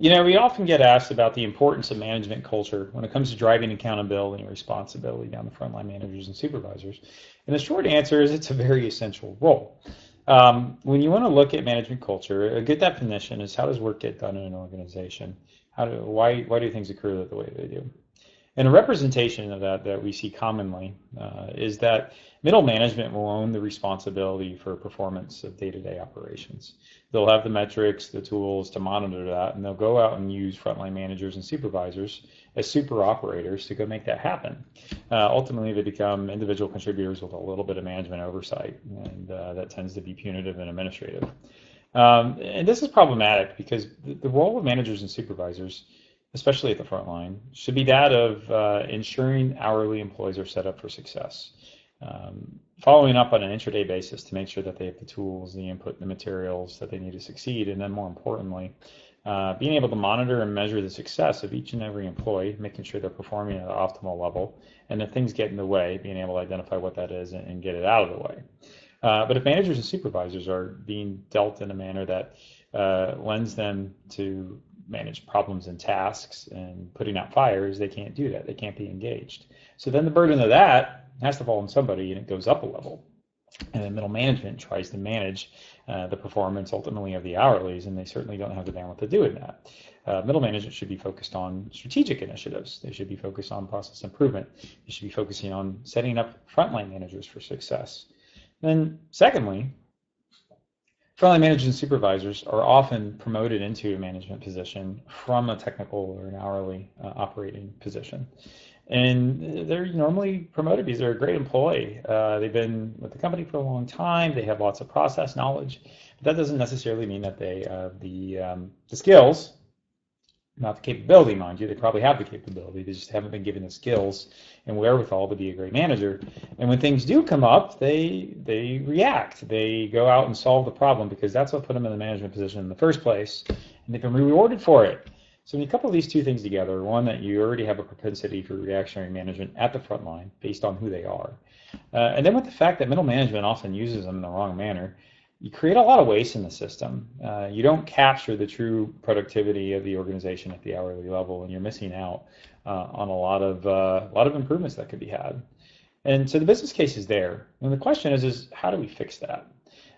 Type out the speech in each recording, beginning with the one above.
We often get asked about the importance of management culture when it comes to driving accountability and responsibility down the frontline managers and supervisors. And the short answer is it's a very essential role. When you want to look at management culture, a good definition is how does work get done in an organization? Why do things occur the way they do? And a representation of that we see commonly is that middle management will own the responsibility for performance of day-to-day operations. They'll have the metrics, the tools to monitor that, and they'll go out and use frontline managers and supervisors as super operators to go make that happen. Ultimately, they become individual contributors with a little bit of management oversight, and that tends to be punitive and administrative. And this is problematic because the role of managers and supervisors, especially at the front line, should be that of ensuring hourly employees are set up for success. Following up on an intraday basis to make sure that they have the tools, the input, the materials that they need to succeed, and then more importantly, being able to monitor and measure the success of each and every employee, making sure they're performing at an optimal level, and if things get in the way, being able to identify what that is and get it out of the way. But if managers and supervisors are being dealt in a manner that lends them to manage problems and tasks and putting out fires, they can't do that. They can't be engaged. So then the burden of that has to fall on somebody, and it goes up a level. And then middle management tries to manage the performance ultimately of the hourlies, and they certainly don't have the bandwidth to do that. Middle management should be focused on strategic initiatives. They should be focused on process improvement. They should be focusing on setting up frontline managers for success. Then secondly, frontline managers and supervisors are often promoted into a management position from a technical or an hourly operating position. And they're normally promoted because they're a great employee. They've been with the company for a long time. They have lots of process knowledge. But that doesn't necessarily mean that they have the skills, not the capability, mind you. They probably have the capability. They just haven't been given the skills and wherewithal to be a great manager. And when things do come up, they react. They go out and solve the problem because that's what put them in the management position in the first place. And they've been rewarded for it. So when you couple these two things together, one, that you already have a propensity for reactionary management at the front line based on who they are, and then with the fact that middle management often uses them in the wrong manner, you create a lot of waste in the system. You don't capture the true productivity of the organization at the hourly level, and you're missing out on a lot of improvements that could be had. And so the business case is there, and the question is how do we fix that?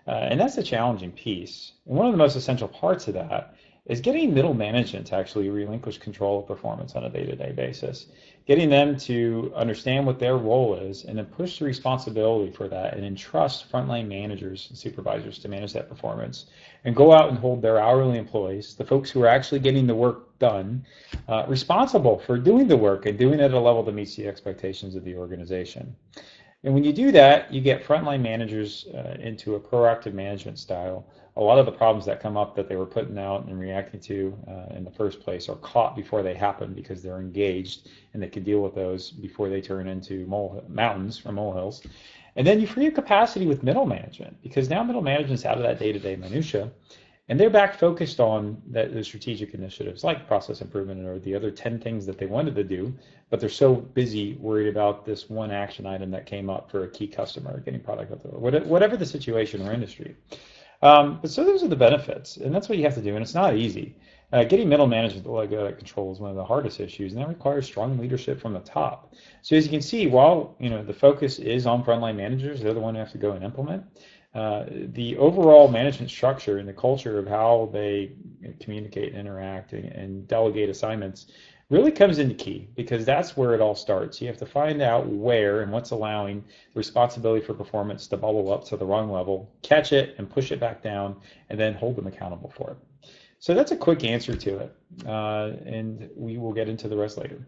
And that's the challenging piece. And one of the most essential parts of that is getting middle management to actually relinquish control of performance on a day-to-day basis, getting them to understand what their role is and then push the responsibility for that and entrust frontline managers and supervisors to manage that performance and go out and hold their hourly employees, the folks who are actually getting the work done, responsible for doing the work and doing it at a level that meets the expectations of the organization. And when you do that, you get frontline managers into a proactive management style. A lot of the problems that come up that they were putting out and reacting to in the first place are caught before they happen because they're engaged and they can deal with those before they turn into mountains or molehills. And then you free up capacity with middle management because now middle management's out of that day-to-day minutia and they're back focused on the strategic initiatives like process improvement or the other 10 things that they wanted to do, but they're so busy worried about this one action item that came up for a key customer, getting product out there, whatever the situation or industry. But so those are the benefits, and that's what you have to do, and it's not easy. Getting middle management to let go of control is one of the hardest issues, and that requires strong leadership from the top. So as you can see, while the focus is on frontline managers, they're the one who have to go and implement. The overall management structure and the culture of how they communicate and interact and delegate assignments really comes into key because that's where it all starts. You have to find out where and what's allowing the responsibility for performance to bubble up to the wrong level, catch it and push it back down, and then hold them accountable for it. So that's a quick answer to it, and we will get into the rest later.